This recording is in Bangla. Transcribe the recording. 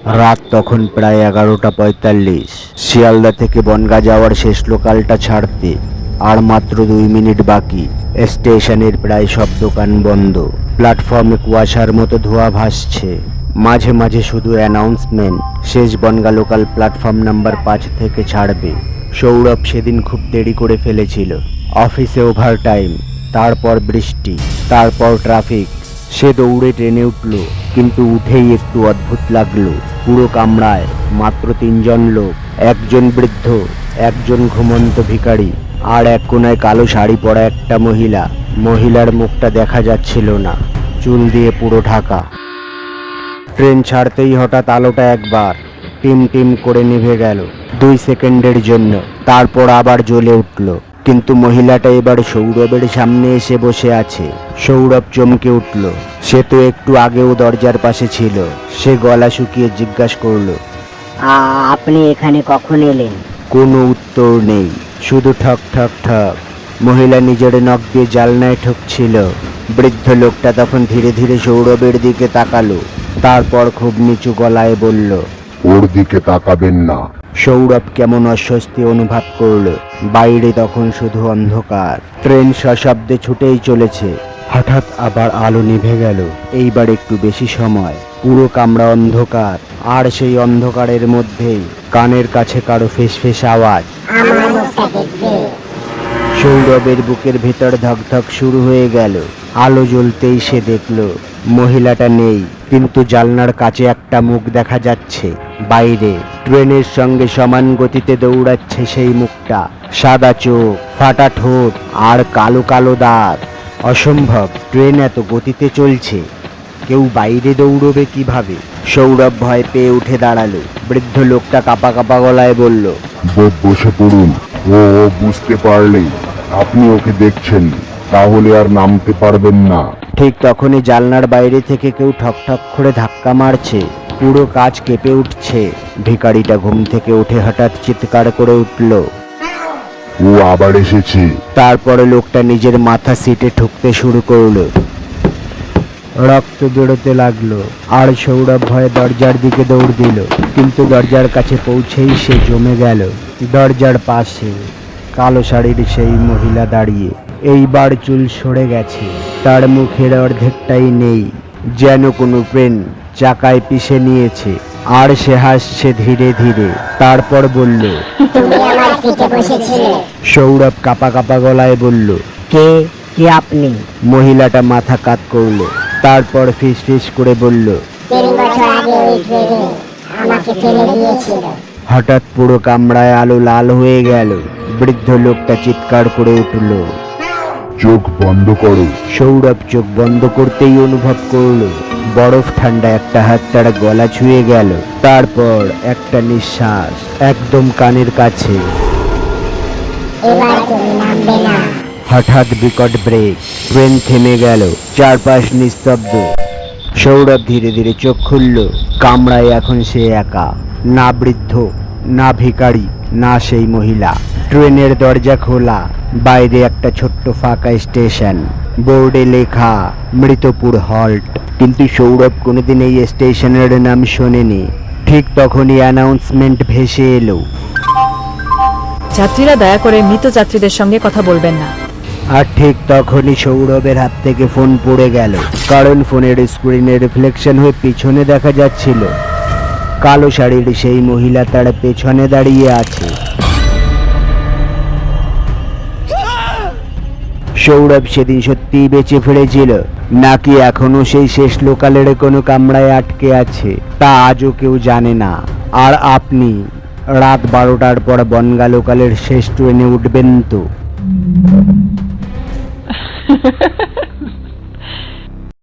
রাত তখন প্রায় 11:45। শিয়ালদা থেকে বনগাঁ যাওয়ার শেষ লোকালটা ছাড়তে আর মাত্র 2 মিনিট বাকি। স্টেশনের প্রায় সব দোকান বন্ধ। প্ল্যাটফর্মে কুয়াশার মতো ধোঁয়া ভাসছে। মাঝে মাঝে শুধু অ্যানাউন্সমেন্ট, শেষ বনগাঁ লোকাল প্ল্যাটফর্ম নাম্বার 5 থেকে ছাড়বে। সৌরভ সেদিন খুব দেরি করে ফেলেছিল। অফিসে ওভারটাইম, তারপর বৃষ্টি, তারপর ট্রাফিক। সে দৌড়ে ট্রেনে উঠল, কিন্তু উঠেই একটু অদ্ভুত লাগলো। পুরো কামরায় মাত্র 3জন লোক, একজন বৃদ্ধ, একজন ঘুমন্ত ভিখারি, আর এক কোনায় কালো শাড়ি পরা একটা মহিলা। মহিলার মুখটা দেখা যাচ্ছিল না, চুল দিয়ে পুরো ঢাকা। ট্রেন ছাড়তেই হঠাৎ আলোটা একবার টিম টিম করে নিভে গেল 2 সেকেন্ডের জন্য, তারপর আবার জ্বলে উঠল। কিন্তু মহিলাটা এবার সৌরভের সামনে এসে বসে আছে। সৌরভ চমকে উঠল। সে তো একটু আগেও দরজার পাশে ছিল। সে গলা শুকিয়ে জিজ্ঞাসা করলো, আপনি এখানে কখন এলেন? কোনো উত্তর নেই, শুধু ঠক ঠক ঠক। মহিলা নিজের নখ দিয়ে জানলায় ঠুকছিল। বৃদ্ধ লোকটা তখন ধীরে ধীরে সৌরভের দিকে তাকালো, তারপর খুব নিচু গলায় বলল, ওর দিকে তাকাবেন না। সৌরভ কেমন অস্বস্তি অনুভব করলো। বাইরে তখন শুধু অন্ধকার। ট্রেন সশব্দে ছুটেই চলেছে। হঠাৎ আবার আলো নিভে গেল। এইবার একটু বেশি সময়। পুরো কামরা অন্ধকার, আর সেই অন্ধকারের মধ্যেই কানের কাছে কারো ফিসফিস আওয়াজ। সৌরভের বুকের ভেতর ধকধক শুরু হয়ে গেল। আলো জ্বলতেই সে দেখল মহিলাটা নেই, কিন্তু জানলার কাছে একটা মুখ দেখা যাচ্ছে। বাইরে ট্রেনের সঙ্গে সমান গতিতে দৌড়াচ্ছে সেই মুখটা। সাদা চোখ, ফাটা ঠোঁট, আর কালো কালো দাঁত। অসম্ভব, ট্রেন এত গতিতে চলছে, কেউ বাইরে দৌড়বে কিভাবে? সৌরভ ভয় পেয়ে উঠে দাঁড়ালো। বৃদ্ধ লোকটা কাঁপা কাঁপা গলায় বলল, বসে পড়ুন। ও বুঝতে পারলেই আপনি ওকে দেখছেন, তাহলে আর নামতে পারবেন না। ঠিক তখনই জানলার বাইরে থেকে কেউ ঠক ঠক করে ধাক্কা মারছে। পুরো কাঁচ কেঁপে উঠছে। ভিখারিটা ঘুম থেকে উঠে হঠাৎ চিৎকার করে উঠল। ও আবার এসেছে। তারপরে লোকটা নিজের মাথা সিটে ঠুকতে শুরু করলো। রক্ত বেরোতে লাগলো, আর সৌরভ ভয়ে দরজার দিকে দৌড় দিল। কিন্তু দরজার কাছে পৌঁছেই সে জমে গেল। দরজার পাশে কালো শাড়ির সেই মহিলা দাঁড়িয়ে। এইবার চুল সরে গেছে, তার মুখের অর্ধেকটাই নেই, যেন কোনো ট্রেন চাকায় পিষে নিয়েছে। আর সে হাসছে ধীরে ধীরে। তারপর বলল, সৌরভ কাঁপা কাঁপা গলায় বলল, কে কে আপনি? মহিলাটা মাথা কাত করলো, তারপর ফিস ফিস করে বলল, 3 বছর আগে ওই ট্রেনে আমাকে ফেলে দিয়েছিল। হঠাৎ পুরো কামরায় আলো লাল হয়ে গেল। বৃদ্ধ লোকটা চিৎকার করে উঠল। চোখ বন্ধ করো। সৌরভ চোখ বন্ধ করতেই অনুভব করলো বরফ ঠান্ডা একটা হাত তার গলা ছুঁয়ে গেল। তারপর একটা নিঃশ্বাস একদম কানের কাছে। এবার তুমি নামবে না। হঠাৎ বিকট ব্রেক, ট্রেন থেমে গেল। চারপাশ নিস্তব্ধ। সৌরভ ধীরে ধীরে চোখ খুলল। কামরায় এখন সে একা। না বৃদ্ধ, না ভিখারি, না সেই মহিলা। ট্রেনের দরজা খোলা। বাইরে একটা ছোট্ট ফাঁকা স্টেশন। বোর্ডে লেখা মৃতপুর হল্ট। কিন্তু সৌরভ কোনোদিন এই স্টেশনের নাম শোনেনি। ঠিক তখনই অ্যানাউন্সমেন্ট ভেসে এলো। যাত্রীরা দয়া করে মৃত যাত্রীদের সঙ্গে কথা বলবেন না। আর ঠিক তখনই সৌরভের হাত থেকে ফোন পড়ে গেল, কারণ ফোনের স্ক্রিনে রিফ্লেকশন হয়ে পিছনে দেখা যাচ্ছিল কালো শাড়ির সেই মহিলা তার পেছনে দাঁড়িয়ে আছে। সৌরভ সেদিন সত্যিই বেঁচে ফিরেছিল, নাকি এখনো সেই শেষ লোকালের কোনো কামরায় আটকে আছে, তা আজও কেউ জানে না। আর আপনি রাত 12টার পর বনগাঁ লোকালের শেষ ট্রেনে উঠবেন তো?